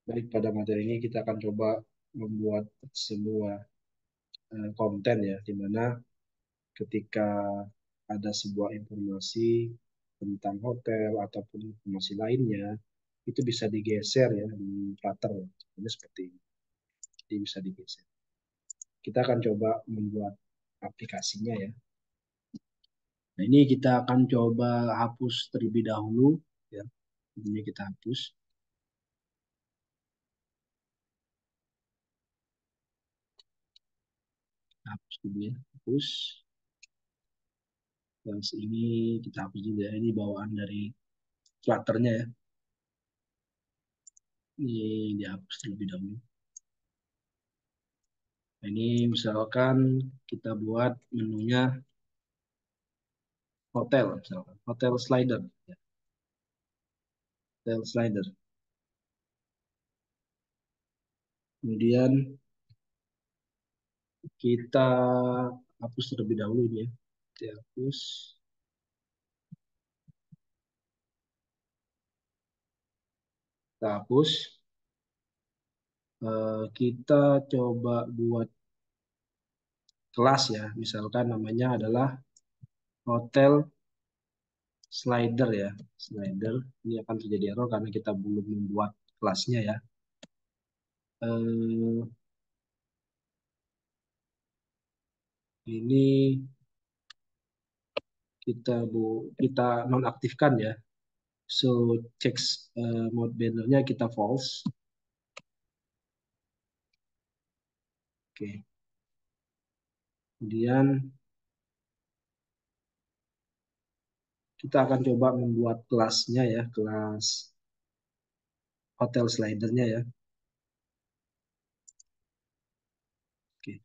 Baik, pada materi ini kita akan coba membuat sebuah konten ya, di mana ketika ada sebuah informasi tentang hotel ataupun informasi lainnya, itu bisa digeser ya di Flutter ya. Ini seperti ini. Jadi bisa digeser. Kita akan coba membuat aplikasinya ya. Nah, ini kita akan coba hapus terlebih dahulu ya. Ini kita hapus. Hapus dulu ya. Hapus. Terus ini kita hapus juga. Ini bawaan dari Flutter-nya ya. Ini dihapus terlebih dahulu. Nah, ini misalkan kita buat menunya hotel, misalkan hotel slider, ya. Hotel slider. Kemudian kita hapus terlebih dahulu ini ya. Kita hapus, kita hapus. Kita coba buat kelas ya, misalkan namanya adalah hotel slider ya, slider. Ini akan terjadi error karena kita belum membuat kelasnya ya. Eh, ini kita nonaktifkan ya. So checks mode bannernya kita false. Oke. Kemudian kita akan coba membuat kelasnya ya, kelas hotel slidernya ya. Oke.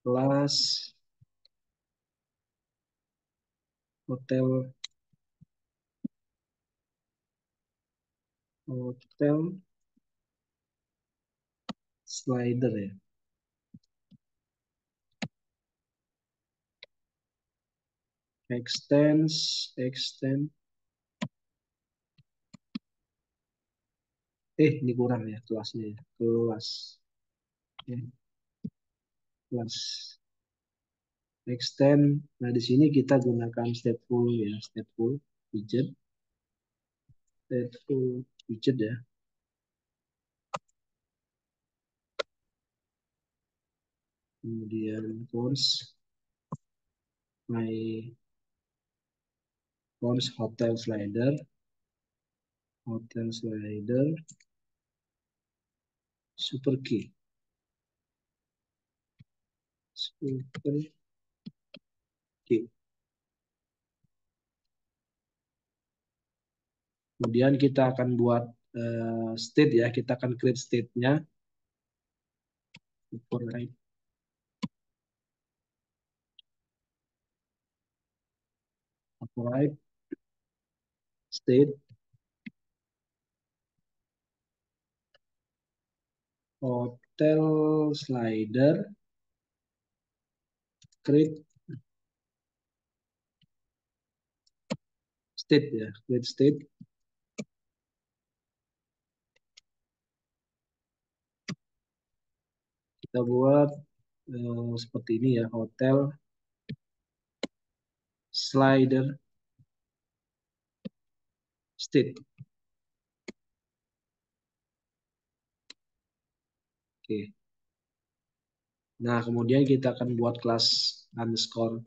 Kelas hotel hotel slider ya. Extend. Ini kurang ya kelasnya ya. Kelas. Ya, kelas extend. Nah, di sini kita gunakan stateful ya, widget, stateful widget ya. Kemudian my fonts hotel slider, super key. Super key. Kemudian kita akan buat state ya, kita akan create state-nya. Override state hotel slider create state ya, create state. Kita buat seperti ini ya, hotel slider state. Oke. Nah, kemudian kita akan buat kelas underscore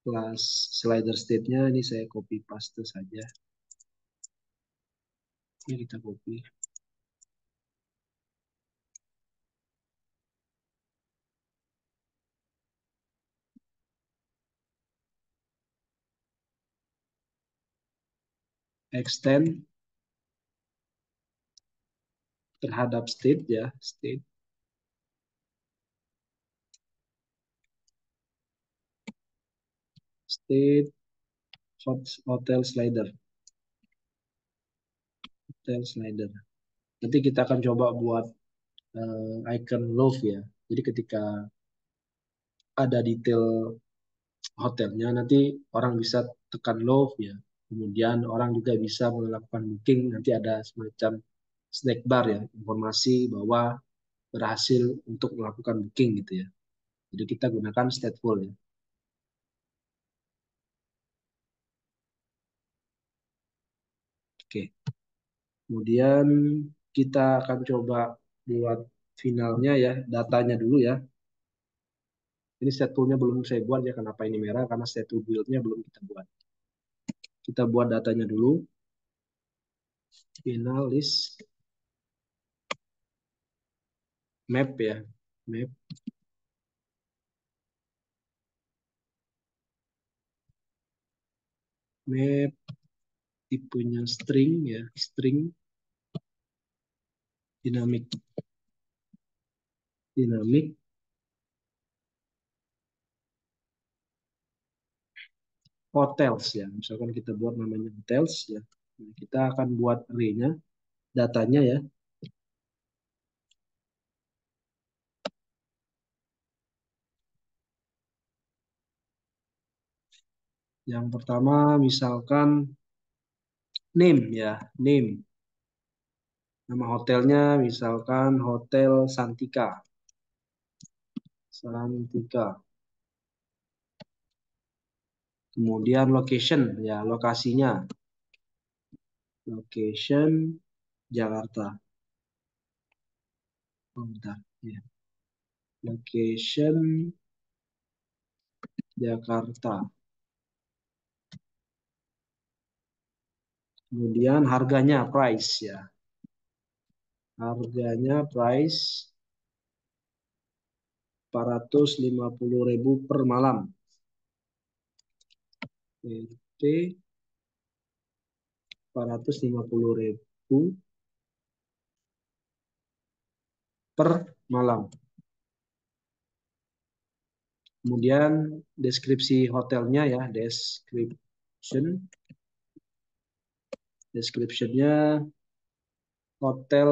kelas slider state-nya. Ini saya copy paste saja. Ini kita copy. Extend terhadap state ya, state. State hotel slider. Hotel slider. Nanti kita akan coba buat icon love ya. Jadi ketika ada detail hotelnya, nanti orang bisa tekan love ya. Kemudian orang juga bisa melakukan booking, nanti ada semacam snack bar ya, informasi bahwa berhasil untuk melakukan booking gitu ya. Jadi kita gunakan stateful ya. Oke. Kemudian kita akan coba buat finalnya ya, datanya dulu ya. Ini statefulnya belum saya buat ya, kenapa ini merah? Karena stateful build-nya belum kita buat. Kita buat datanya dulu. Final list map ya. Map, map tipenya string ya, string dinamik, dinamik hotels ya. Misalkan kita buat namanya hotels ya. Nah, kita akan buat array-nya, datanya ya. Yang pertama misalkan name ya, name. Nama hotelnya misalkan Hotel Santika. Santika. Kemudian location ya, lokasinya. Location Jakarta. Oh, bentar. Ya. Location Jakarta. Kemudian harganya price ya. Harganya price 450.000 per malam. PT 450.000 per malam. Kemudian deskripsi hotelnya ya, descriptionnya Hotel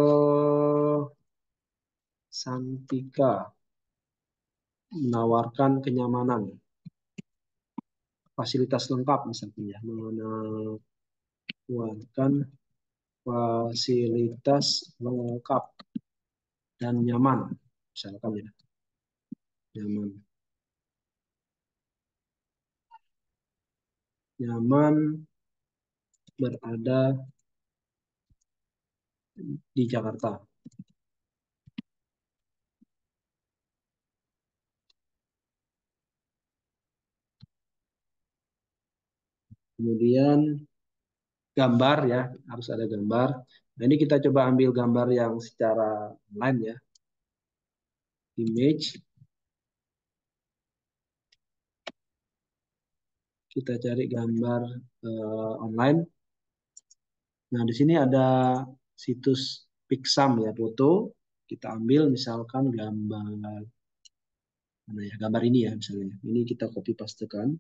Santika menawarkan kenyamanan, fasilitas lengkap misalnya, menawarkan fasilitas lengkap dan nyaman, misalkan ya, nyaman, nyaman berada di Jakarta. Kemudian gambar ya, harus ada gambar. Nah, ini kita coba ambil gambar yang secara online ya, image. Kita cari gambar online. Nah, di sini ada situs Pixam ya, foto. Kita ambil misalkan gambar mana ya, gambar ini ya misalnya. Ini kita copy pastekan.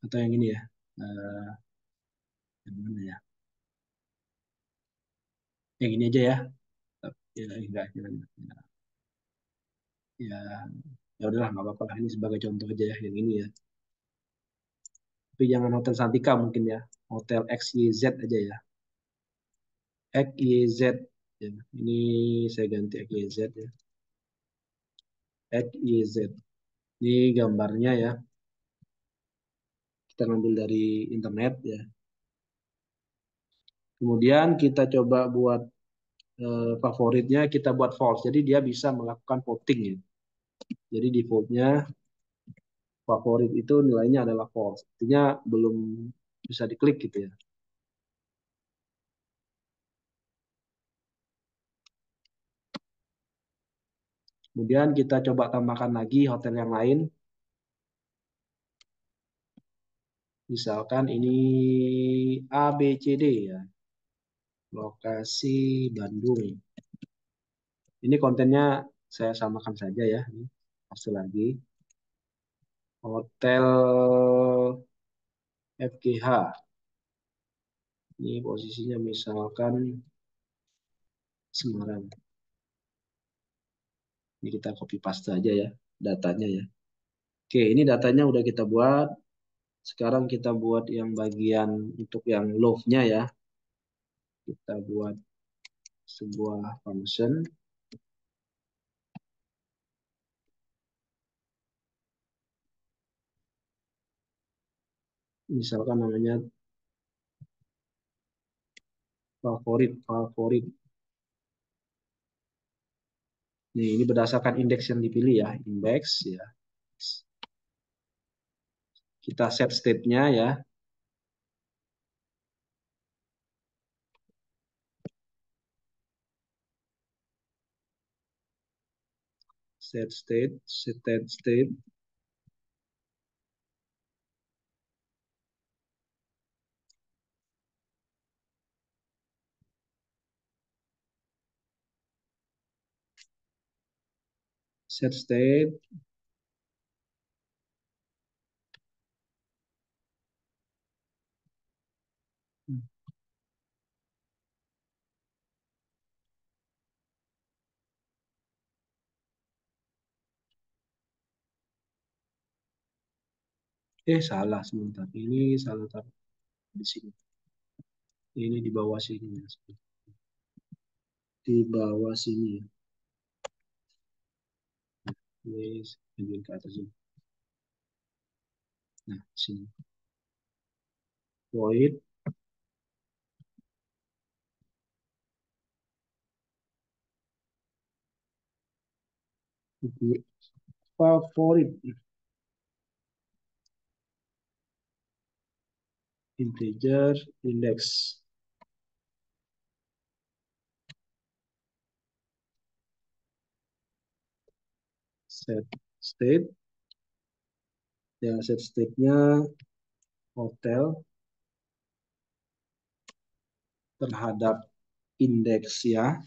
Atau yang ini ya. Eh, yang mana ya? Yang ini aja ya. Ya, enggak, jangan. Ya, ya udahlah nggak apa-apa lah. Ini sebagai contoh aja ya, yang ini ya. Tapi jangan Hotel Santika mungkin ya. Hotel XYZ aja ya. XYZ. Ya, ini saya ganti XYZ ya. XYZ. Ini gambarnya ya. Kita ngambil dari internet ya. Kemudian kita coba buat favoritnya, kita buat false. Jadi dia bisa melakukan voting ya. Jadi defaultnya favorit itu nilainya adalah false. Artinya belum bisa diklik gitu ya. Kemudian kita coba tambahkan lagi hotel yang lain. Misalkan ini A, B, C, D ya. Lokasi Bandung. Ini kontennya saya samakan saja ya. Paste lagi. Hotel FGH. Ini posisinya misalkan Semarang. Ini kita copy paste aja ya. datanya ya. Oke, ini datanya udah kita buat. Sekarang kita buat yang bagian untuk yang love-nya ya. Kita buat sebuah function. Misalkan namanya favorit, favorit. Nih, ini berdasarkan indeks yang dipilih ya, indeks ya. Kita set state-nya ya, set state, set state, set state. Salah sebentar. Ini salah taruh di sini. Ini di bawah sini ya. Di bawah sini ya. Ini ambil ke atas ini. Nah, sini. Void favorit integer index set state ya, set state-nya hotel terhadap indeks ya,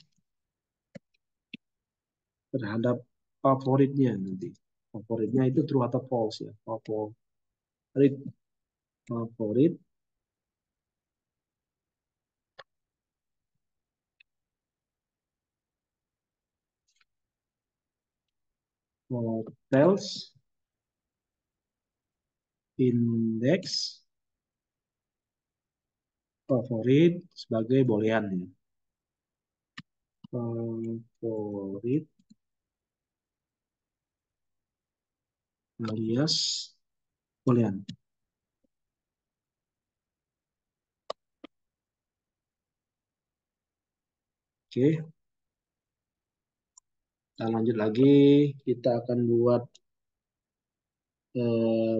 terhadap favoritnya nanti. Favoritnya itu true atau false ya. Favorit, favorit hotels indeks favorit sebagai boolean ya. Favorit alias boolean. Oke, kita lanjut lagi. Kita akan buat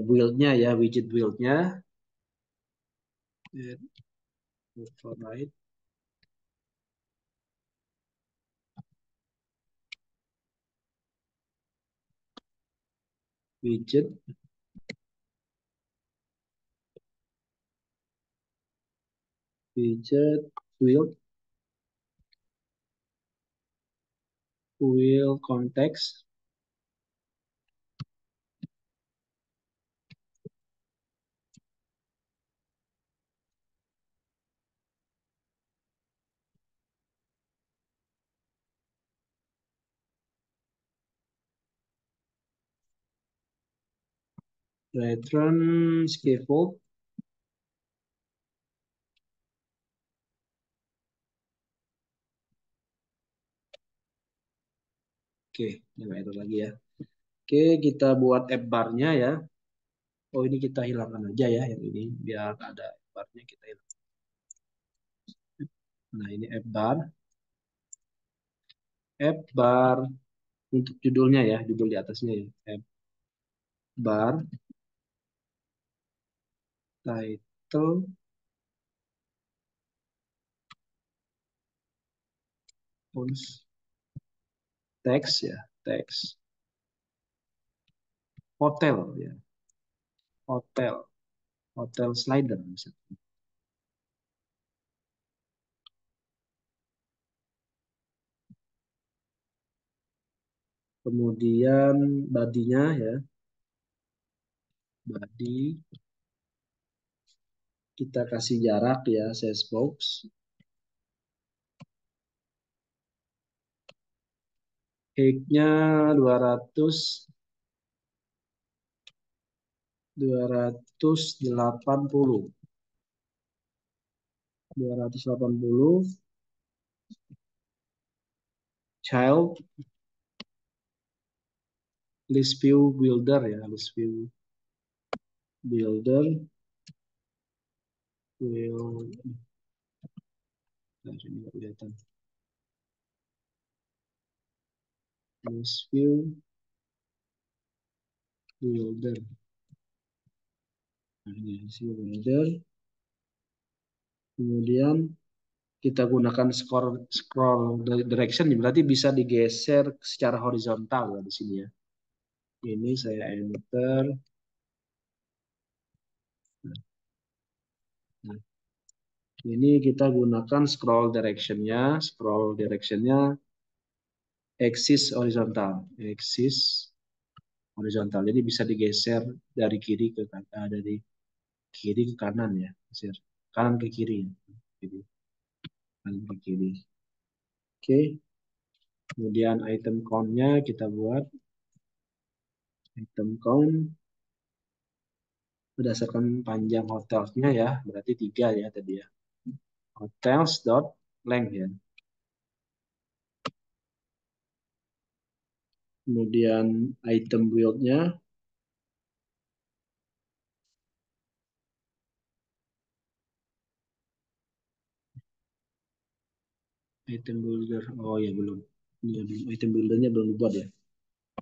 build-nya ya, widget build-nya. Override widget widget will context return scaffold. Oke, ini itu lagi ya. Oke, kita buat app bar-nya ya. Oh, ini kita hilangkan aja ya yang ini biar ada app bar-nya kita hilangkan. Nah, ini app bar untuk judulnya ya, judul di atasnya ya. App bar title fonts text ya, text hotel ya, hotel, hotel slider misalnya. Kemudian body-nya ya, body kita kasih jarak ya, size box. Height-nya 200 280. 280 child list view builder ya, list view builder will nah, ini nggak kelihatan. List view builder. Nah, ini list view builder. Kemudian kita gunakan scroll direction, berarti bisa digeser secara horizontal ya di sini ya. Ini saya enter. Nah, ini kita gunakan scroll directionnya axis horizontal, axis horizontal. Jadi bisa digeser dari kiri ke kanan, dari kiri ke kanan ya, geser kanan ke kiri, jadi kanan ke kiri. Oke, kemudian item count-nya kita buat item count berdasarkan panjang hotelnya ya, berarti 3 ya tadi ya. Hotels dot length ya. Kemudian item build-nya, item builder, oh ya belum. Ini item buildernya belum dibuat ya.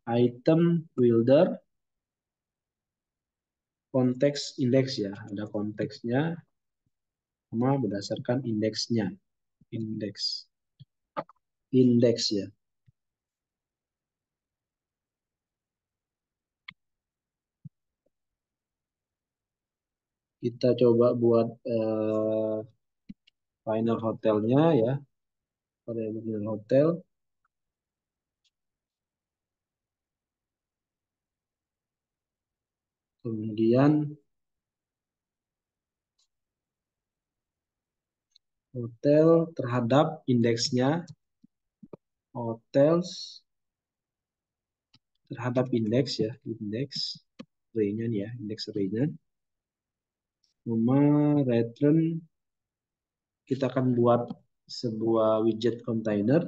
Item builder konteks indeks ya, ada konteksnya sama berdasarkan indeksnya, indeks ya. Kita coba buat final hotelnya ya, final hotel. Kemudian hotel terhadap indeksnya, hotels terhadap indeks ya, indeks array-nya nih ya, indeks array-nya. Cuma return kita akan buat sebuah widget container,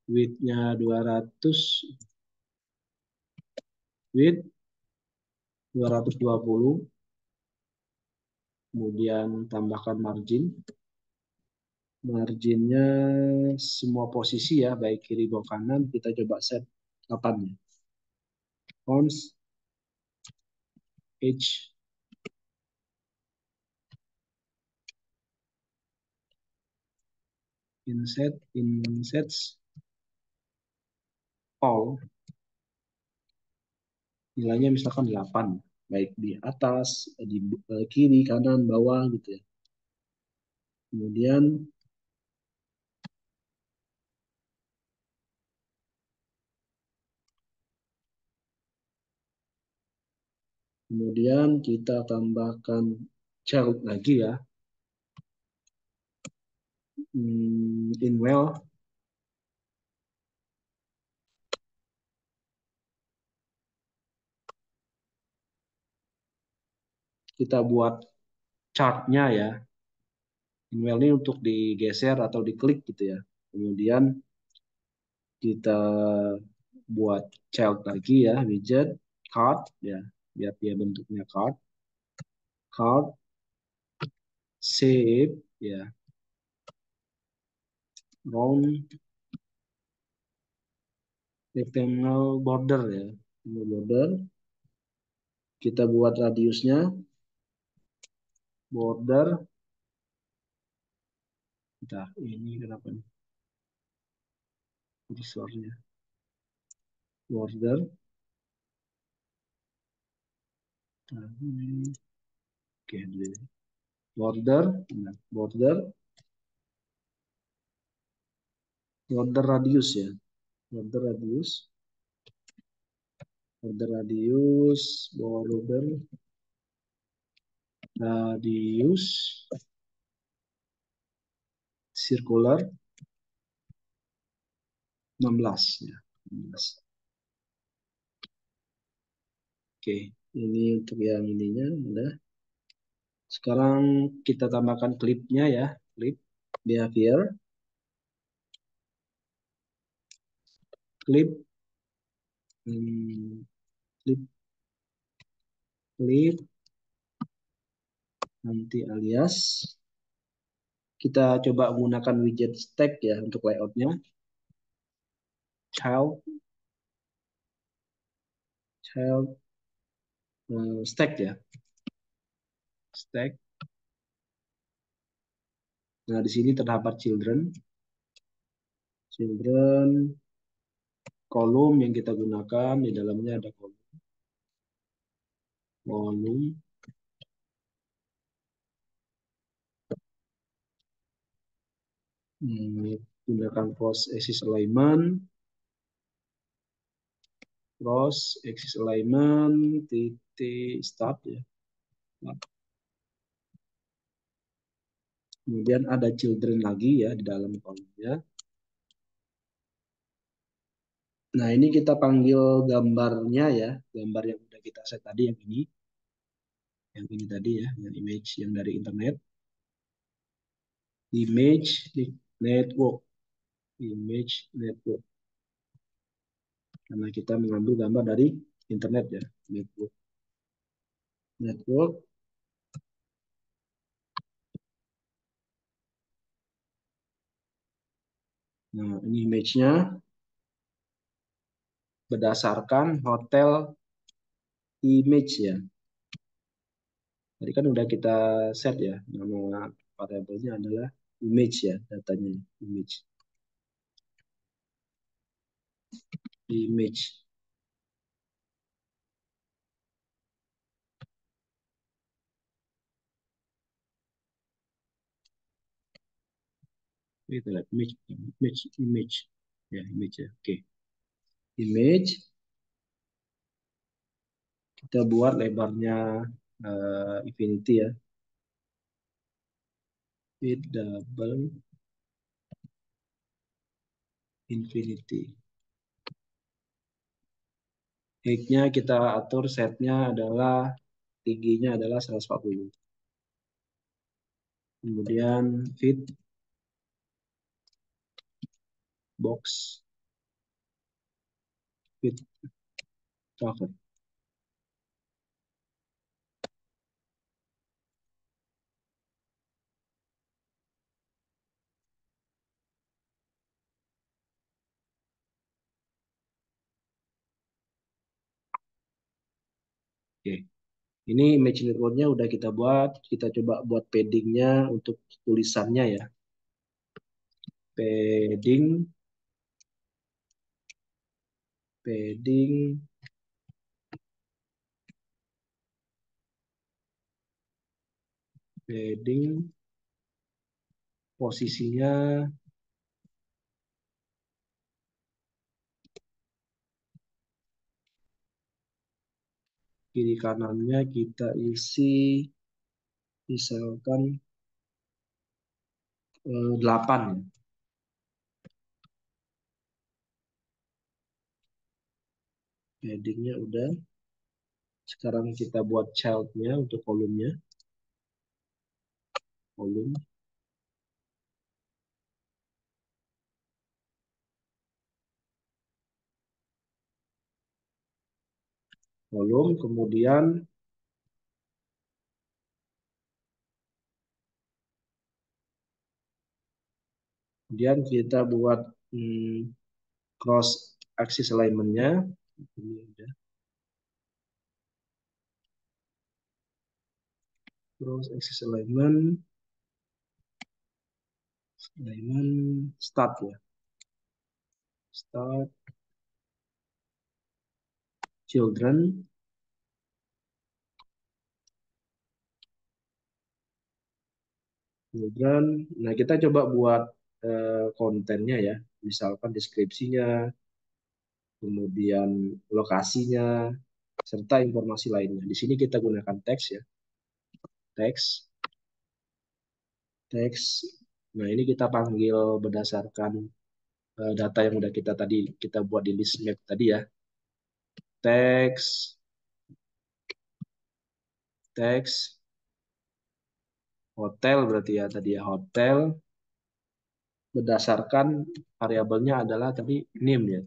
width-nya 200, width 220, kemudian tambahkan marginnya semua posisi ya, baik kiri maupun kanan, kita coba set 8 ya. Fonts H insets all, nilainya misalkan 8, baik di atas, di kiri, kanan, bawah gitu ya. Kemudian kita tambahkan child lagi ya. Inwell kita buat chartnya ya. Inwell ini untuk digeser atau diklik gitu ya. Kemudian kita buat child lagi ya, widget card ya, biar dia bentuknya card shape ya, round rectangle border ya, border. Kita buat radiusnya border. Nah, ini kenapa nih kursornya border. Nah, ini oke dulu. Border, nah, border radius ya, border radius, radius circular 16 ya, 16. Oke, ini untuk yang ininya udah. Sekarang kita tambahkan klipnya ya, klip behavior, klip, hmm, klip, klip, nanti alias. Kita coba menggunakan widget stack ya untuk layoutnya. Child, child, stack ya, stack. Nah, di sini terdapat children, children, kolom yang kita gunakan di dalamnya ada kolom, kolom. Gunakan cross axis alignment, cross axis alignment, titik start ya. Kemudian ada children lagi ya di dalam kolomnya. Nah, ini kita panggil gambarnya ya, gambar yang udah kita set tadi yang ini tadi ya, yang image yang dari internet. Image network, image network. Karena kita mengambil gambar dari internet ya, network, network. Nah, ini image-nya berdasarkan hotel image ya. Tadi kan udah kita set ya, nama variabelnya adalah image ya, datanya image, image. Itu lah image, image, image, ya image ya. Oke, image. Kita buat lebarnya infinity ya, width double infinity. Height-nya kita atur setnya adalah tingginya adalah 140. Kemudian fit box fit cover. Oke. Ini image network-nya udah kita buat. Kita coba buat padding-nya untuk tulisannya ya. Padding, padding, padding. Posisinya kiri kanannya kita isi misalkan 8. Padding-nya udah. Sekarang kita buat child-nya untuk kolomnya. Kolom, kolom, kemudian kita buat cross axis alignment-nya. Ini udah. Cross axis alignment, alignment start ya. Start children. Children. Nah, kita coba buat kontennya ya. Misalkan deskripsinya, kemudian lokasinya, serta informasi lainnya. Di sini kita gunakan teks ya. Teks, teks. Nah, ini kita panggil berdasarkan data yang udah kita buat di list map tadi ya. Teks, Teks hotel berarti ya tadi ya hotel berdasarkan variabelnya adalah tadi name ya,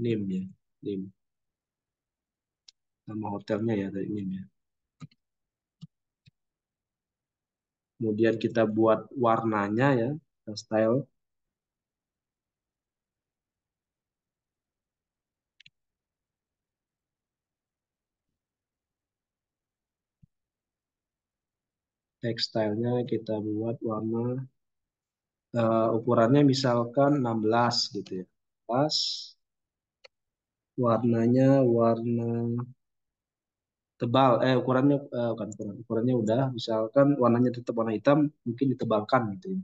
name ya, name nama hotelnya ya tadi name ya. Kemudian kita buat warnanya ya, style tekstilnya kita buat warna ukurannya misalkan 16 gitu ya. Pas warnanya warna tebal ukurannya bukan ukurannya udah misalkan warnanya tetap warna hitam mungkin ditebalkan gitu ya.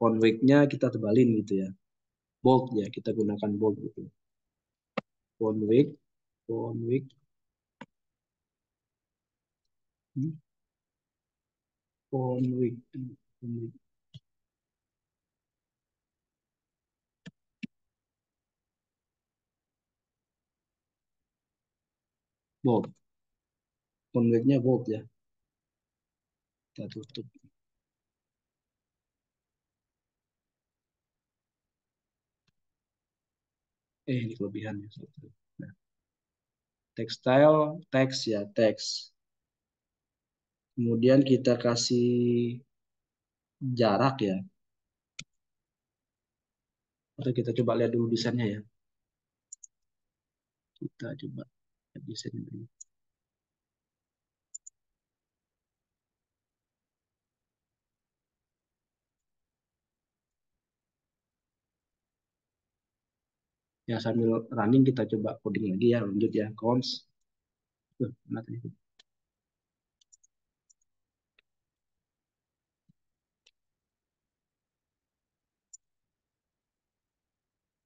Font weight-nya kita tebalin gitu ya. Bold ya, kita gunakan bold gitu. Font weight, font weight, hmm, font weight, font weight, bold. Font weight-nya bold ya. Kita tutup. Ini kelebihannya. Nah, tekstil, teks ya, teks. Kemudian kita kasih jarak ya. Atau kita coba lihat dulu desainnya ya. Kita coba lihat desainnya dulu. Ya sambil running kita coba coding lagi ya, lanjut ya, cons. Mana tadi?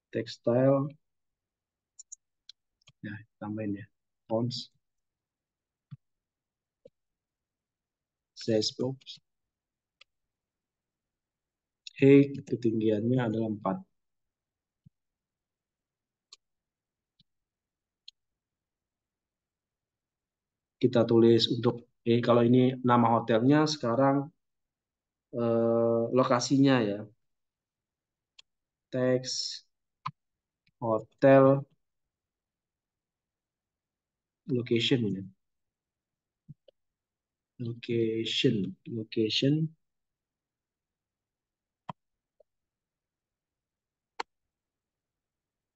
Textile, ya tambahin ya, cons, size box, height ketinggiannya adalah 4. Kita tulis untuk kalau ini nama hotelnya sekarang lokasinya ya, teks hotel location ya, location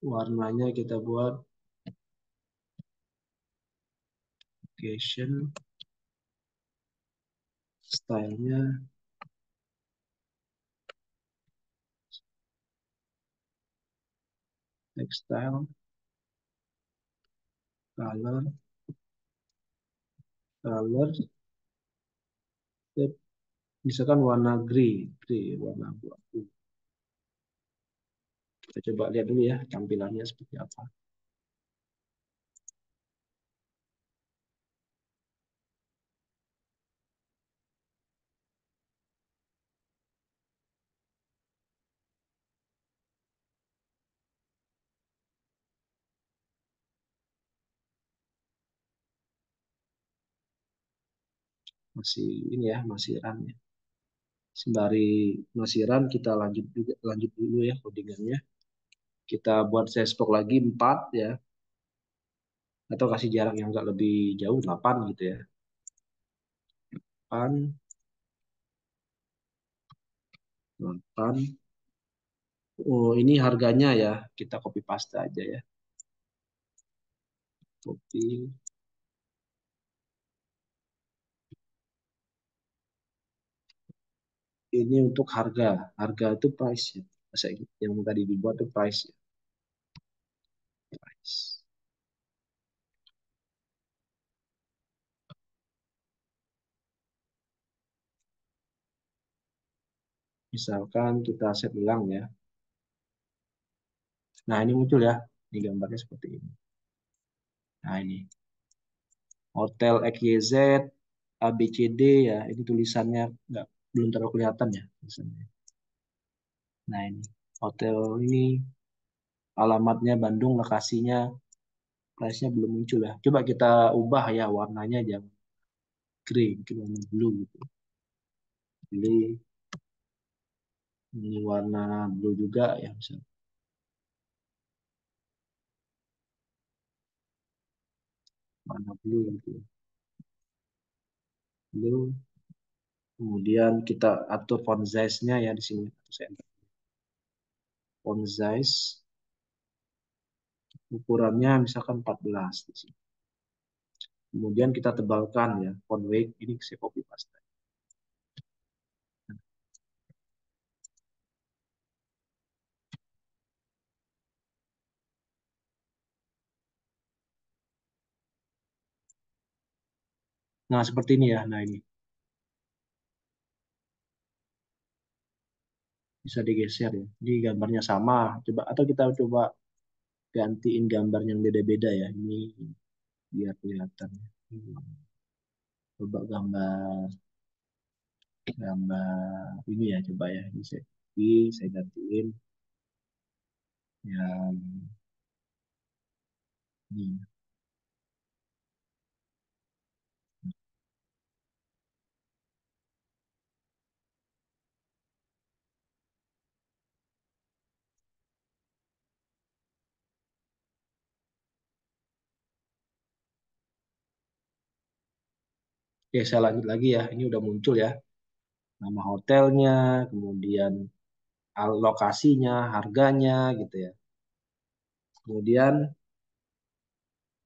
warnanya kita buat location, stylenya textile, color, misalkan warna grey warna abu-abu. Kita coba lihat dulu ya tampilannya seperti apa. Masih ini ya, masih run ya. Sembari masih run kita lanjut dulu ya codingannya. Kita buat sesbok lagi 4 ya. Atau kasih jarak yang agak lebih jauh 8 gitu ya. 8, 8. Oh, ini harganya ya. Kita copy paste aja ya. Copy. Ini untuk harga. Harga itu price ya. Bahasa Inggris yang tadi dibuat itu price ya. Price. Misalkan kita set ulang ya. Nah, ini muncul ya. Ini gambarnya seperti ini. Nah, ini. Hotel XYZ, ABCD ya. Ini tulisannya nggak belum terlalu kelihatan ya tulisannya. Nah, ini. Hotel ini alamatnya Bandung, lokasinya price-nya belum muncul ya. Coba kita ubah ya warnanya jangan grey, mungkin warna blue gitu. Pilih ini warna blue juga ya, bisa warna blue gitu. Blue. Kemudian kita atur font size-nya ya di sini. Saya font size ukurannya misalkan 14 di sini. Kemudian kita tebalkan ya font weight ini saya copy paste. Nah, seperti ini ya. Nah, ini bisa digeser ya. Ini gambarnya sama. Coba atau kita coba gantiin gambar yang beda-beda ya. Ini biar kelihatan. Coba gambar gambar ini ya coba ya. Ini saya gantiin yang ini. Oke, saya lanjut lagi ya. Ini udah muncul ya. Nama hotelnya, kemudian lokasinya, harganya gitu ya. Kemudian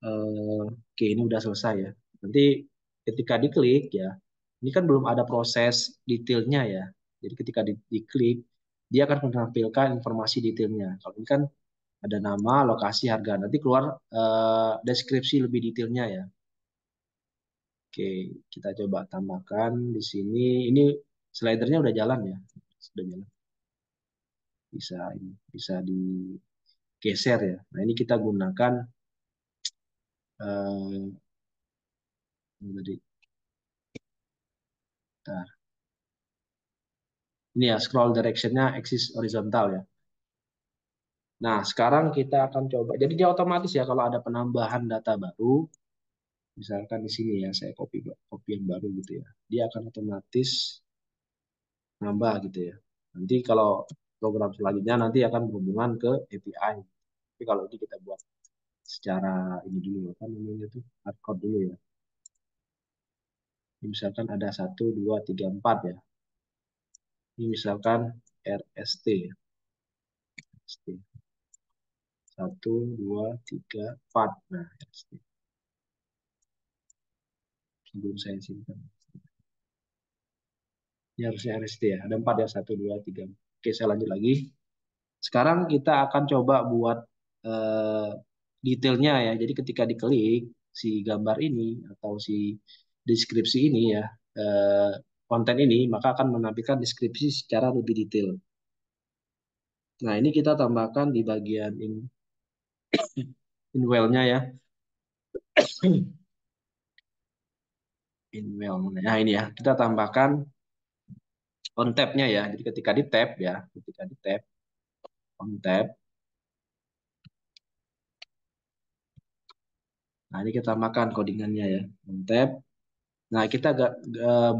oke ini udah selesai ya. Nanti ketika diklik ya, ini kan belum ada proses detailnya ya. Jadi ketika diklik, dia akan menampilkan informasi detailnya. Kalau ini kan ada nama, lokasi, harga. Nanti keluar deskripsi lebih detailnya ya. Oke, kita coba tambahkan di sini. Ini slidernya udah jalan ya, sudah jalan. Bisa digeser ya. Nah ini kita gunakan eh, tadi. Nah, ini ya scroll directionnya axis horizontal ya. Nah, sekarang kita akan coba. Jadi dia otomatis ya kalau ada penambahan data baru, misalkan di sini ya saya copy copy yang baru gitu ya. Dia akan otomatis nambah gitu ya. Nanti kalau program selanjutnya nanti akan berhubungan ke API. Tapi kalau ini kita buat secara ini dulu apa namanya itu hardcode dulu ya. Ini misalkan ada 1, 2, 3, 4 ya. Ini misalkan RST ya. RST. 1, 2, 3, 4. Nah, RST. Sebelum saya simpan. Ini harusnya RST ya. Ada 4 ya. 1, 2, 3. Oke, saya lanjut lagi. Sekarang kita akan coba buat eh, detailnya ya. Jadi ketika diklik si gambar ini atau si deskripsi ini ya, eh, konten ini, maka akan menampilkan deskripsi secara lebih detail. Nah, ini kita tambahkan di bagian in well-nya ya. In well. Nah, ini ya. Kita tambahkan on tab-nya ya. Jadi ketika di tab ya, ketika di tab on tab. Nah, ini kita tambahkan codingannya ya. On tab. Nah, kita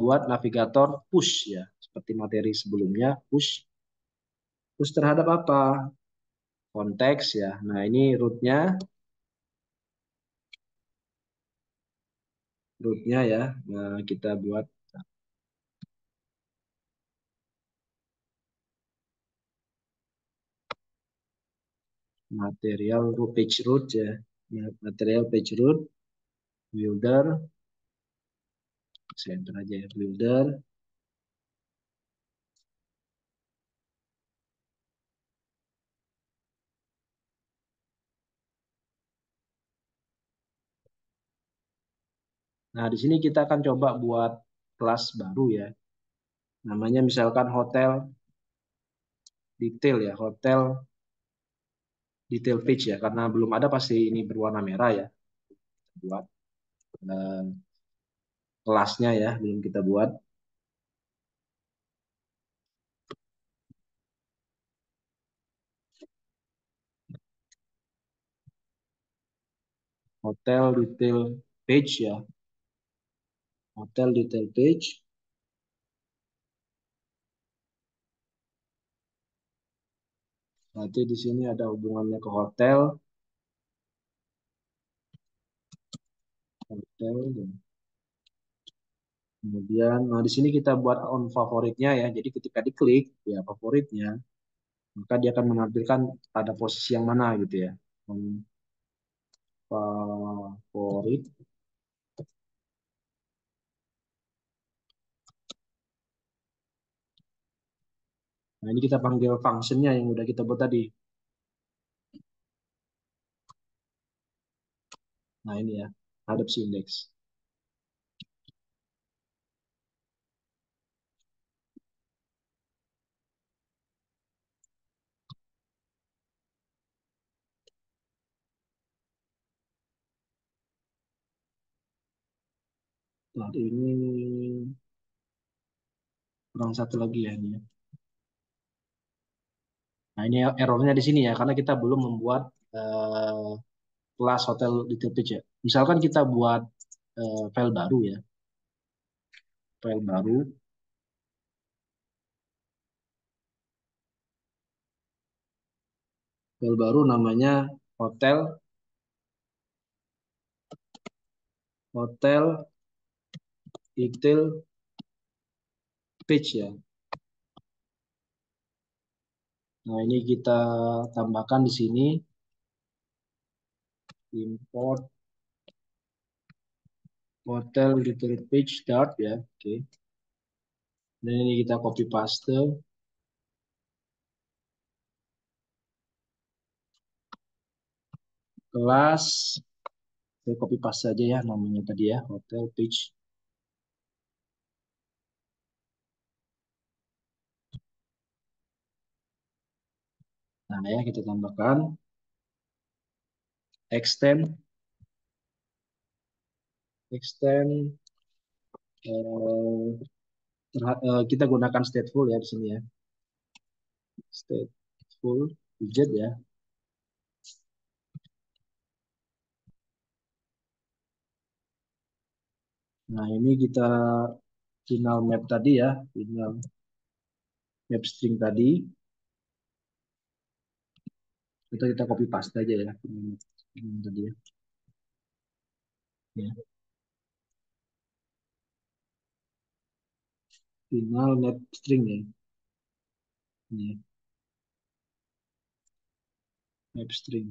buat navigator push ya. Seperti materi sebelumnya, push. Push terhadap apa? Konteks ya. Nah, ini rootnya ya. Nah, kita buat material root page root ya. Ya, material page root, builder, center aja ya, builder. Nah, di sini kita akan coba buat kelas baru ya. Namanya misalkan hotel detail ya, hotel detail page ya. Karena belum ada pasti ini berwarna merah ya. Buat eh, kelasnya ya, belum kita buat. hotel detail page ya, hotel detail page. Nanti di sini ada hubungannya ke hotel, hotel. Kemudian, nah di sini kita buat on favoritnya ya. Jadi ketika diklik ya favoritnya, maka dia akan menampilkan pada posisi yang mana gitu ya. On favorit. Nah ini kita panggil functionnya yang udah kita buat tadi. Nah ini ya, hadap si index. Nah ini kurang satu lagi ya ini ya. Nah ini errornya di sini ya, karena kita belum membuat eh, kelas hotel detail page ya. Misalkan kita buat file baru ya, file baru, file baru namanya hotel hotel detail page ya. Nah ini kita tambahkan di sini import hotel detail page dart ya. Oke. Dan ini kita copy paste kelas, saya copy paste saja ya namanya tadi ya, hotel page. Nah ya kita tambahkan extend extend eh, kita gunakan stateful ya di sini ya. Stateful widget ya. Nah, ini kita final map tadi ya, final map string tadi. Kita copy paste aja ya, final tadi ya. Ya, final map string ya. Ini map string.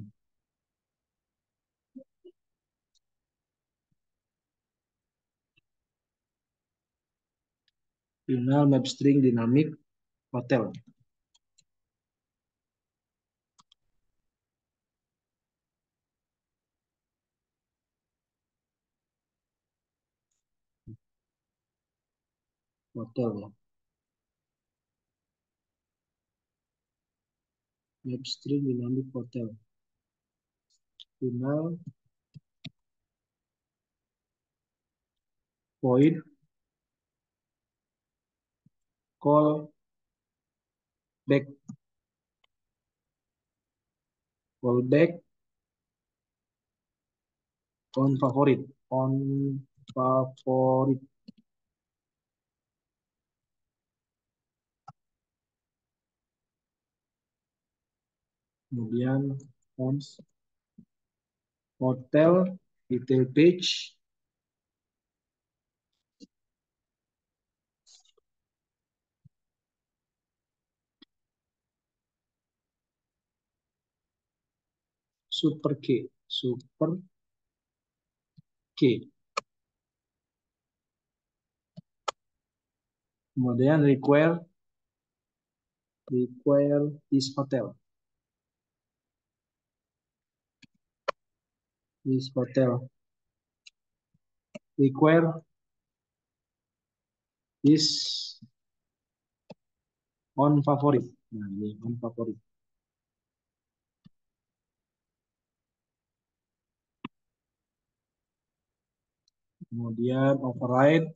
Final map string dynamic hotel. Hotel ya. Map string dynamic hotel. Final point call back, call back on favorit, on favorit. Kemudian on hotel detail page. Super key, super key. Kemudian require this hotel, this hotel, require this on favorit. Nah, ini on favorit. Kemudian override,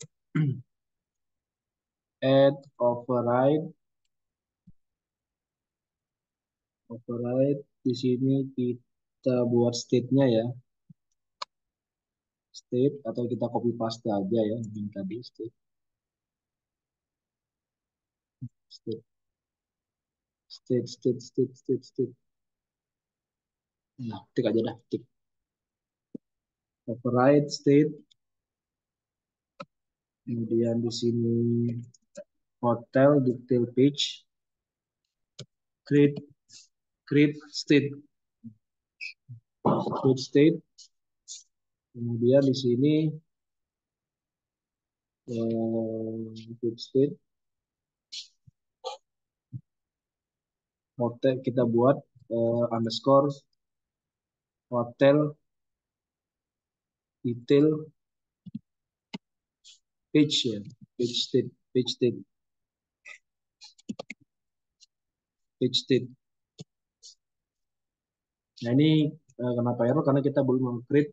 add override, override. Di sini kita buat state-nya ya. state, atau kita copy paste aja ya yang tadi state, state, state. Nah, tik aja dah, tik. Override state, kemudian di sini hotel detail page, create create state, kemudian di sini create state, hotel kita buat underscore hotel detail page ya, page state. Nah ini kenapa error? Karena kita belum meng-create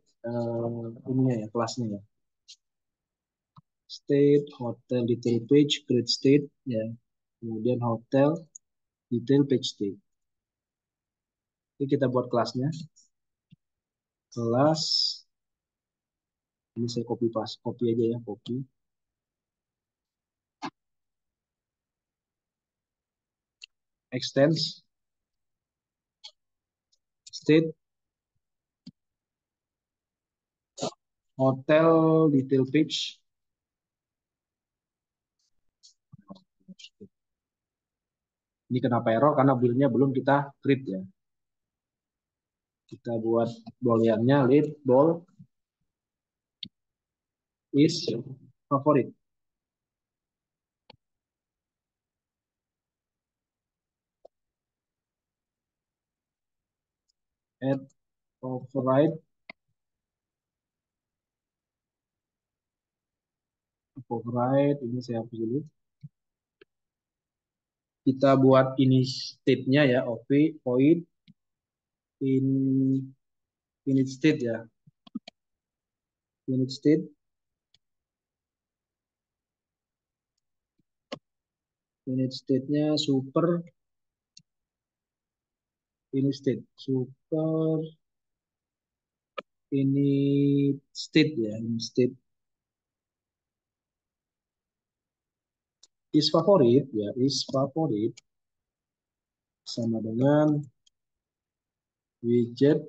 ininya ya, kelasnya ya. State, hotel detail page, create state ya. Kemudian hotel detail page state. Ini kita buat kelasnya. Kelas, ini saya copy pas, copy aja ya, copy. Extends, state, hotel detail page. Ini kenapa error? Karena build-nya belum kita create ya. Kita buat booleannya lead ball is favorite. Add override ini saya hapus dulu. Kita buat ini state-nya ya, void in init state ya, init state-nya super init super init state ya, init state is favorit ya, is favorit sama dengan widget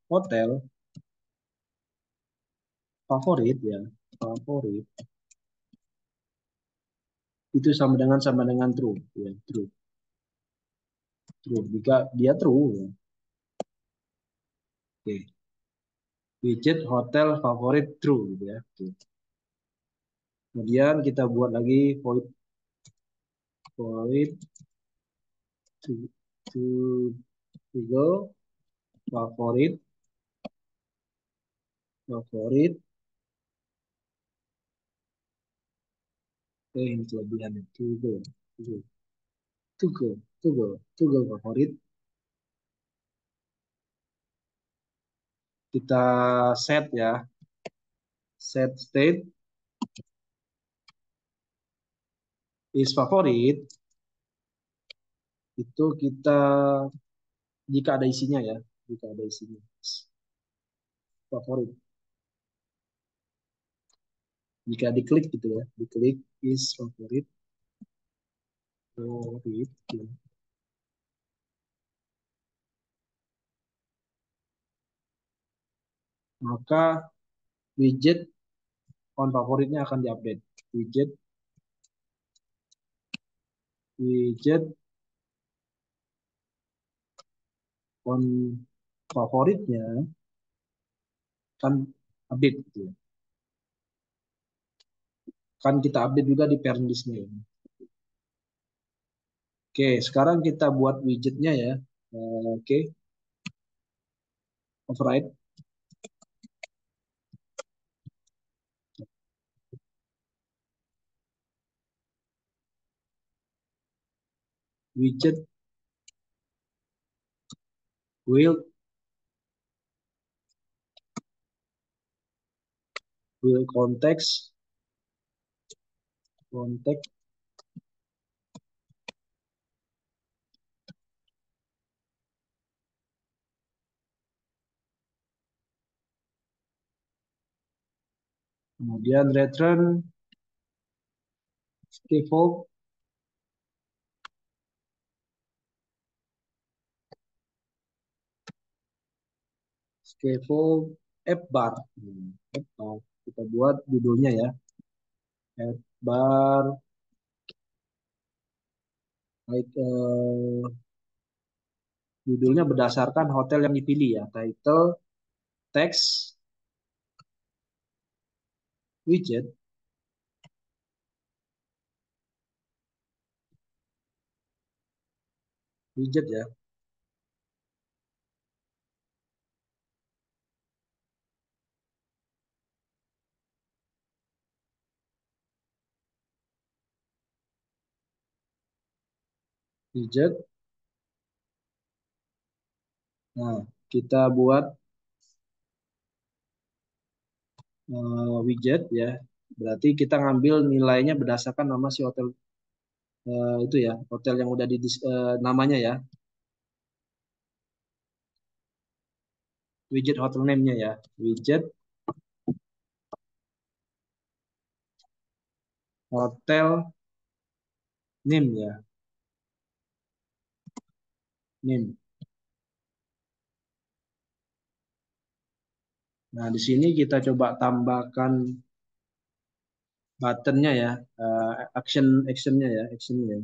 hotel favorit ya, favorit itu sama dengan true ya, true jika dia true ya. Oke, widget hotel favorit true gitu ya. Oke. Kemudian kita buat lagi void to, to Google favorit ini kelebihannya Google favorit. Kita set ya, set state is favorit, itu kita jika ada isinya ya, jika ada isinya favorit, jika diklik gitu ya, diklik is favorit favorit ya. Maka widget on favoritnya akan diupdate, widget on favoritnya kan update gitu ya. Kan kita update juga di parent list-nya ya. Oke, sekarang kita buat widgetnya ya. Oke, override widget will context Kemudian return scaffold, scaffold app bar. App bar. Kita buat judulnya ya. App bar like, judulnya berdasarkan hotel yang dipilih ya. Title, text, widget, widget ya. Widget. Nah, kita buat widget ya. Berarti kita ngambil nilainya berdasarkan nama si hotel itu ya, hotel yang udah di namanya ya, widget hotel name-nya ya, widget hotel name ya, name. Nah, di sini kita coba tambahkan buttonnya ya, actionnya ya, actionnya.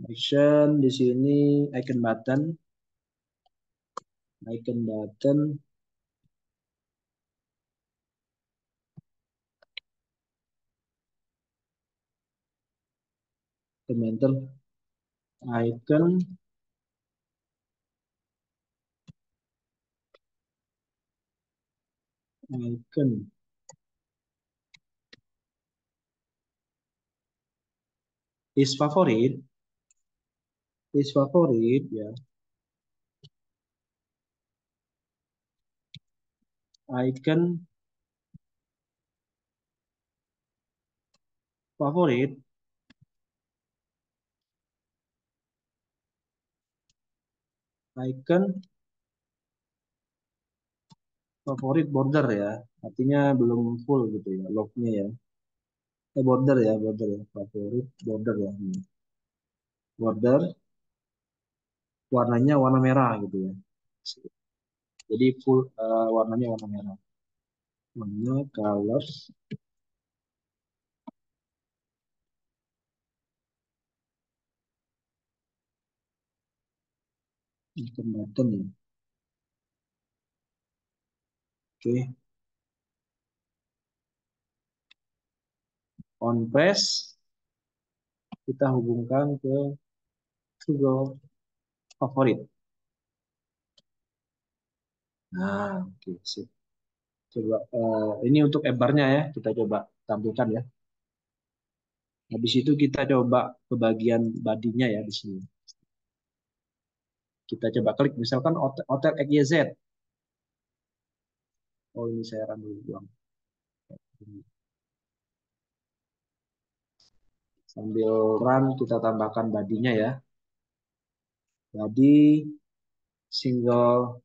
Action di sini icon button, komentar icon, icon is favorit ya, icon favorit, icon favorit border ya, artinya belum full gitu ya, lognya ya. Border ya, favorit border ya. Border warnanya warna merah gitu ya. Jadi full warnanya warna merah. Warna colors item button ya. Oke, on press kita hubungkan ke Google favorit. Nah, oke, sip. Coba ini untuk ebarnya ya, kita coba tampilkan ya. Habis itu kita coba ke bagian badinya ya di sini. Kita coba klik misalkan hotel XYZ. Oh, ini saya run dulu doang. Sambil run kita tambahkan badinya ya. Body single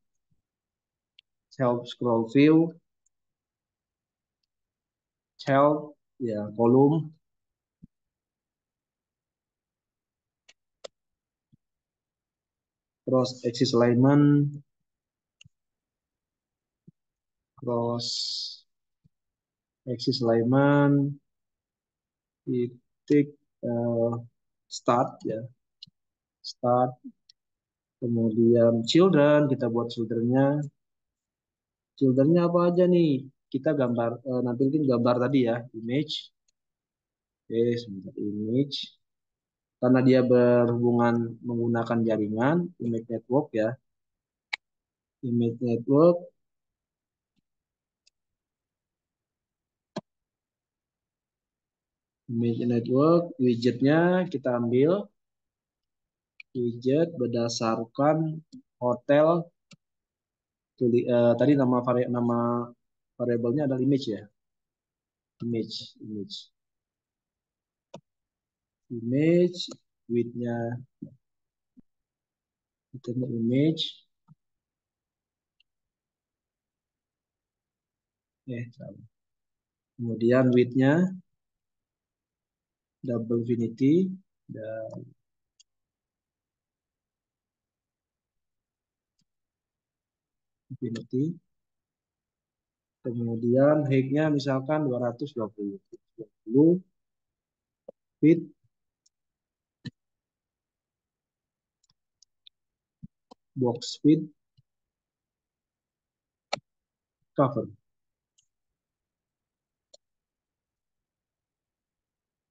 self scroll view, child ya, kolom, cross axis alignment, cross axis alignment, titik start ya, start. Kemudian children, kita buat childrennya. Childrennya apa aja nih? Kita gambar, nampilin gambar tadi ya, image. Oke, sebentar, image. Karena dia berhubungan menggunakan jaringan, image network ya. Image network, image network, widgetnya kita ambil widget berdasarkan hotel. Tadi nama variabelnya adalah image ya, image widthnya itu image salah. Kemudian width-nya double infinity dan infinity. Kemudian height-nya misalkan 220. 220 width box width cover.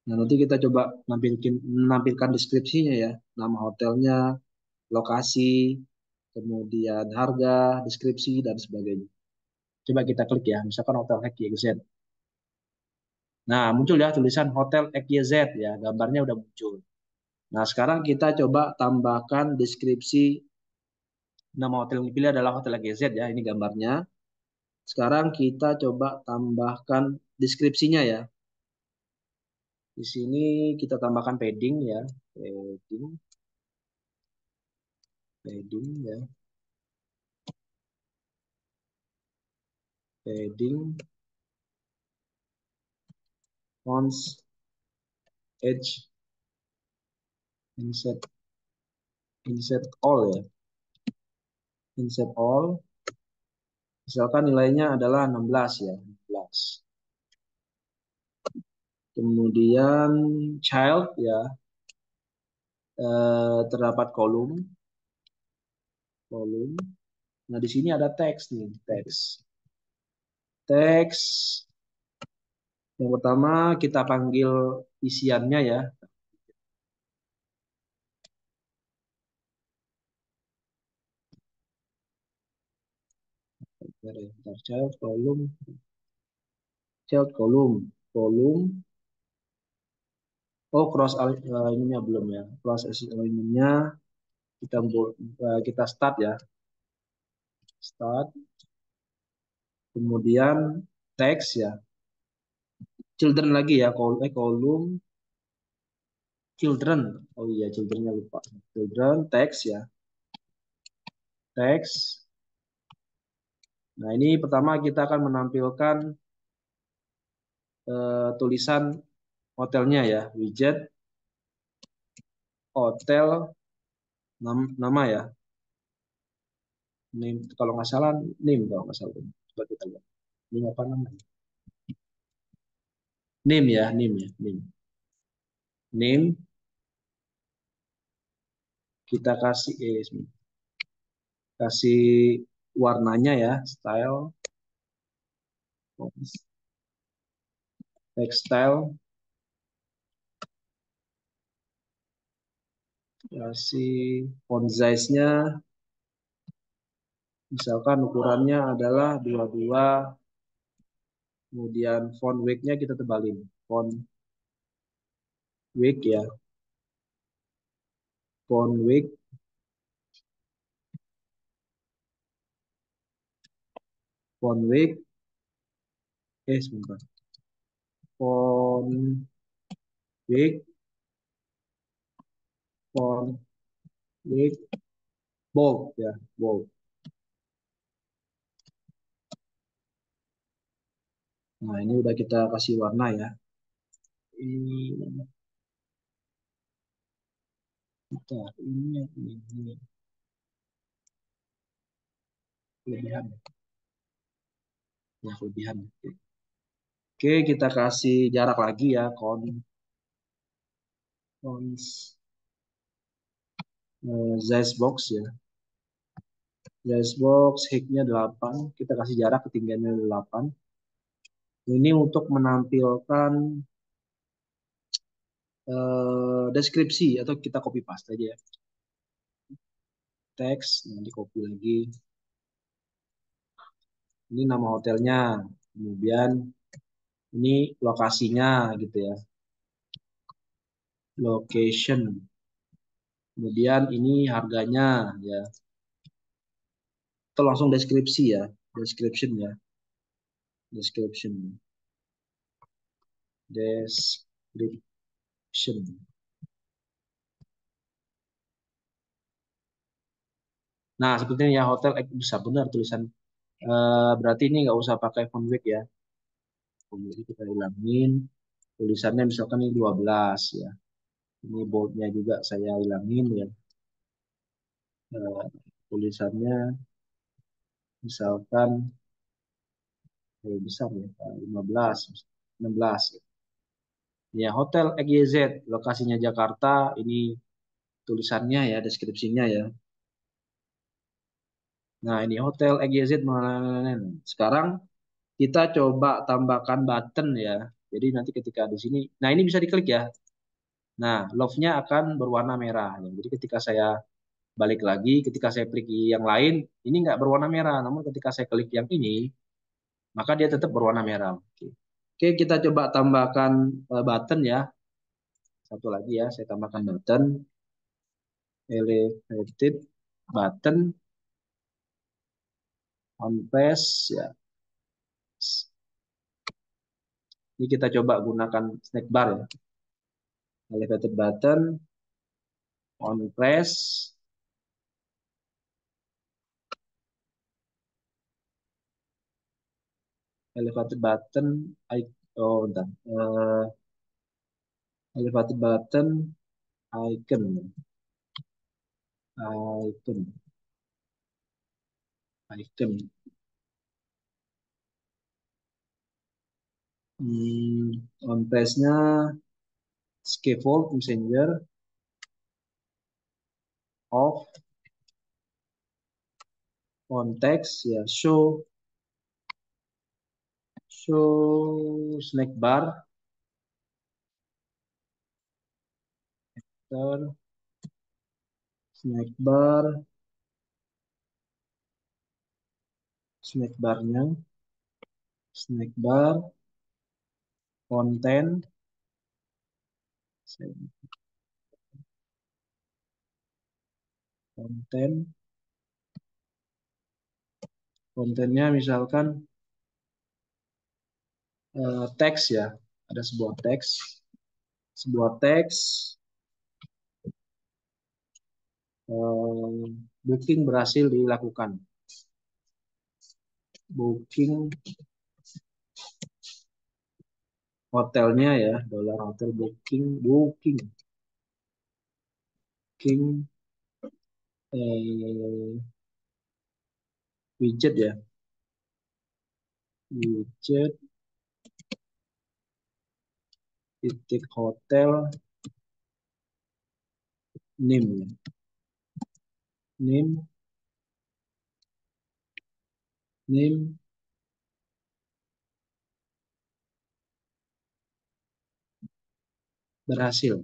Nah, nanti kita coba menampilkan deskripsinya ya, nama hotelnya, lokasi, kemudian harga, deskripsi, dan sebagainya. Coba kita klik ya, misalkan Hotel XYZ. Nah, muncul ya tulisan Hotel XYZ ya, gambarnya udah muncul. Nah, sekarang kita coba tambahkan deskripsi. Nama hotel yang dipilih adalah Hotel XYZ ya, ini gambarnya. Sekarang kita coba tambahkan deskripsinya ya. Di sini kita tambahkan padding ya, padding, padding ya, padding, fonts, edge, insert, insert all ya, insert all. Misalkan nilainya adalah 16 ya, 16. Kemudian child ya, terdapat kolom, kolom. Nah, di sini ada teks nih, teks. Teks yang pertama kita panggil isiannya ya. Bentar, child kolom, child kolom, kolom. Oh, ininya belum ya. Cross alignmentnya kita kita start ya. Start. Kemudian teks ya. Children lagi ya, kolom children. Oh iya, childrennya lupa. Children, teks ya. Teks. Nah, ini pertama kita akan menampilkan tulisan hotelnya ya. Widget, hotel, nama ya. Name, kalau nggak salah, name kalau nggak salah. Coba kita lihat. Ini apa namanya? Name ya, name ya, name. Name, kita kasih warnanya ya, style, textile, kasih font size-nya, misalkan ukurannya adalah 22, kemudian font weight-nya kita tebalin, font weight ya, font weight, font weight, sebentar, font weight, font weight, bold ya, bold. Nah, ini udah kita kasih warna ya. Ini ini kelebihan ya, kelebihan. Oke, kita kasih jarak lagi ya, size box ya. Size box height-nya 8, kita kasih jarak ketinggiannya 8. Ini untuk menampilkan deskripsi atau kita copy paste aja ya. Teks, nanti copy lagi. Ini nama hotelnya, kemudian ini lokasinya gitu ya. Location. Kemudian ini harganya ya. Atau langsung deskripsi ya, description ya. Description. Description. Nah, sepertinya ya hotel bisa benar tulisan. Berarti ini nggak usah pakai font weight ya. Kemudian kita hilangin tulisannya misalkan ini 12 ya. Ini boldnya juga saya hilangin ya. Eh, tulisannya misalkan besar ya, 15, 16. Ya, Hotel XYZ, lokasinya Jakarta, ini tulisannya ya, deskripsinya ya. Nah, ini Hotel XYZ. Sekarang kita coba tambahkan button ya. Jadi nanti ketika di sini, nah ini bisa diklik ya. Nah, love-nya akan berwarna merah. Ya. Jadi ketika saya balik lagi, ketika saya klik yang lain, ini nggak berwarna merah. Namun ketika saya klik yang ini, maka dia tetap berwarna merah. Oke, Oke, kita coba tambahkan button ya. Satu lagi ya, saya tambahkan button, elevated button, on press ya. Ini kita coba gunakan snack bar ya. Elevated button, on press, elevated button, oh bentar. Elevated button, icon, icon, icon. On press-nya scaffold messenger of on text ya show snack bar ter snack barnya snack bar konten konten kontennya misalkan teks ya, ada sebuah teks booking berhasil dilakukan, booking hotelnya ya, dolar hotel, booking booking eh, widget ya, widget titik hotel name ya. name name berhasil.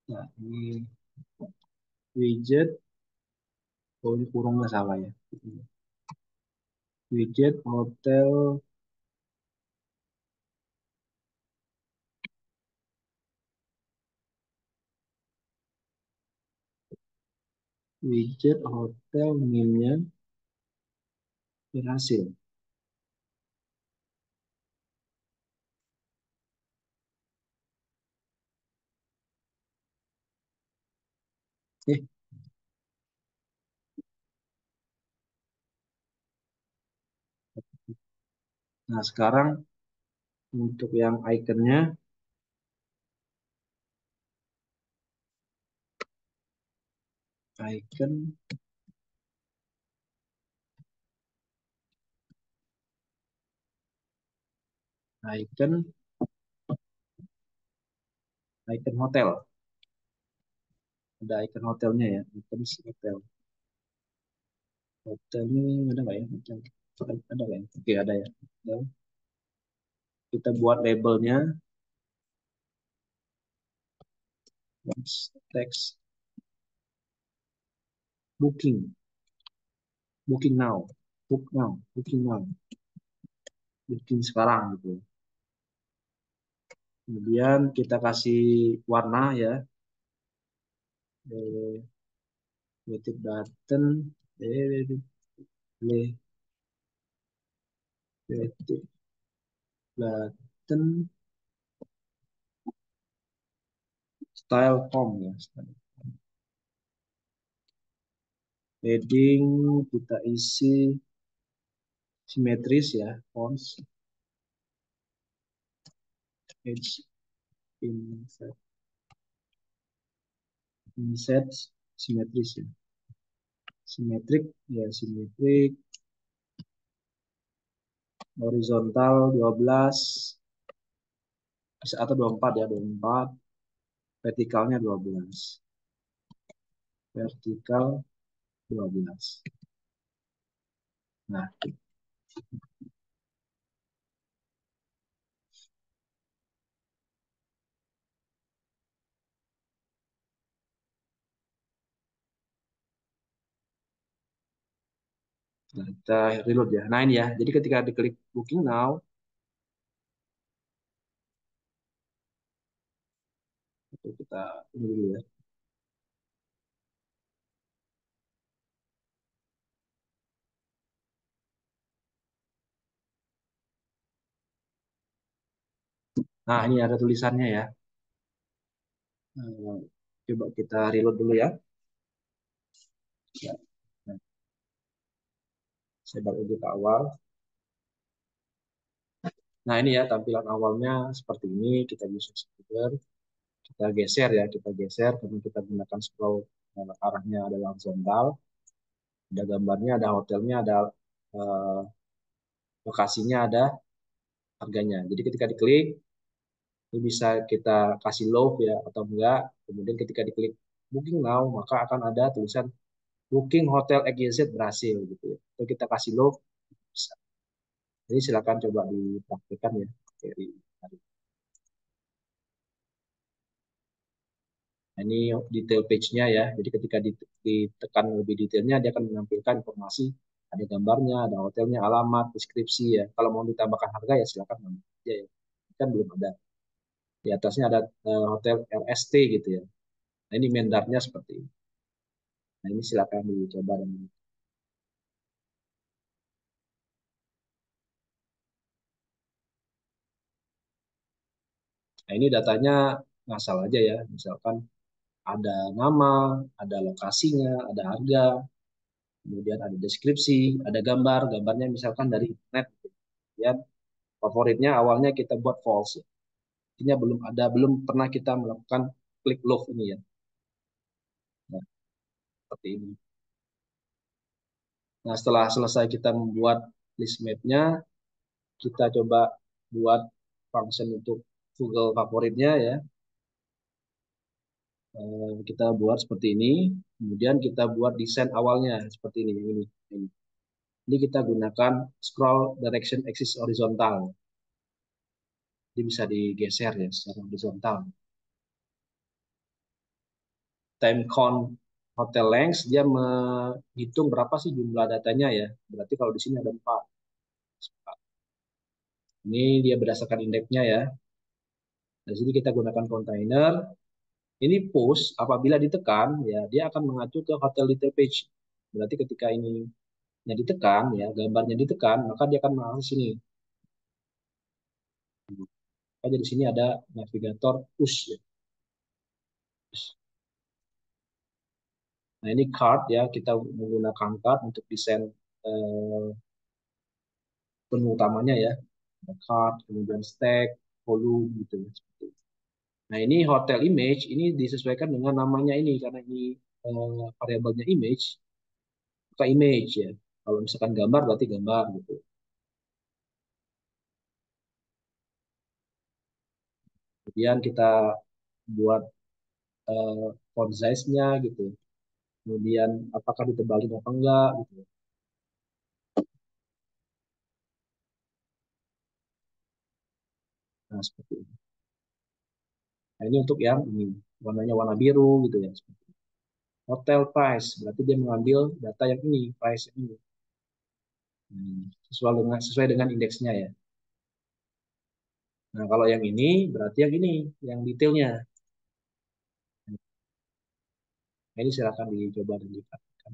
Nah, ini widget, oh ini kurungnya salah ya. Widget hotel widget hotel name-nya berhasil. Oke. Nah, sekarang untuk yang ikonnya, icon, icon, icon hotel. Ada icon hotelnya ya, icon hotel. Hotel ini ada nggak ya? Ada nggak ya? Oke, ada ya. Hotel. Kita buat labelnya, text, booking, booking now, book now, booking now, booking sekarang gitu. Kemudian kita kasih warna ya, creative button, creative button, style form ya, Heading kita isi simetris ya, fonts, H inset, inset simetris ya. Simetrik ya, simetrik horizontal 12 bisa atau 24 ya, 24, vertikalnya 12. Vertikal 12. Nah, kita reload ya. Nah, ini ya. Jadi ketika diklik booking now, itu kita ini dulu ya. Nah, ini ada tulisannya ya. Nah, coba kita reload dulu ya. Ya. Nah, saya balik ke awal. Nah, ini ya tampilan awalnya seperti ini. Kita bisa speaker, kita geser ya, kita geser karena kita gunakan scroll arahnya adalah horizontal. Ada gambarnya, ada hotelnya, ada eh, lokasinya, ada harganya. Jadi ketika diklik, ini bisa kita kasih love ya atau enggak. Kemudian ketika diklik booking now, maka akan ada tulisan booking hotel XYZ berhasil gitu ya. Atau kita kasih love bisa. Jadi silakan coba dipraktikkan ya. Dari, nah, ini detail page-nya ya. Jadi ketika ditekan lebih detailnya, dia akan menampilkan informasi. Ada gambarnya, ada hotelnya, alamat, deskripsi ya. Kalau mau ditambahkan harga ya silakan nambah aja ya. Kan belum ada. Di atasnya ada hotel RST gitu ya. Nah ini mendarnya seperti ini. Nah ini silakan dicoba dan nah ini datanya ngasal aja ya. Misalkan ada nama, ada lokasinya, ada harga, kemudian ada deskripsi, ada gambar, gambarnya misalkan dari internet. Kemudian favoritnya awalnya kita buat false. Artinya belum ada, belum pernah kita melakukan klik love ini ya. Nah, seperti ini. Nah, setelah selesai kita membuat list map-nya, kita coba buat function untuk Google favoritnya ya. Kita buat seperti ini, kemudian kita buat desain awalnya seperti ini. Ini kita gunakan scroll direction axis horizontal. Jadi bisa digeser ya secara horizontal. Time count hotel length dia menghitung berapa sih jumlah datanya ya. Berarti kalau di sini ada 4. Ini dia berdasarkan indeksnya ya. Di sini kita gunakan container. Ini push apabila ditekan ya dia akan mengacu ke hotel detail page. Berarti ketika ini ditekan ya gambarnya ditekan maka dia akan mengarah sini. Jadi di sini ada navigator push ya. Nah ini card ya kita menggunakan card untuk desain eh, menu utamanya ya. Ada card, kemudian stack, volume gitu ya. Seperti itu. Nah ini hotel image ini disesuaikan dengan namanya ini karena ini variabelnya image, maka image ya. Kalau misalkan gambar berarti gambar gitu. Kemudian kita buat eh, font size-nya gitu. Kemudian apakah ditebalin apa enggak gitu. Nah seperti ini. Nah ini untuk yang ini warnanya warna biru gitu ya. Hotel price berarti dia mengambil data yang ini price ini. Sesuai dengan indeksnya ya. Nah, kalau yang ini berarti yang ini, yang detailnya. Nah, ini silakan dicoba dan dipraktikkan.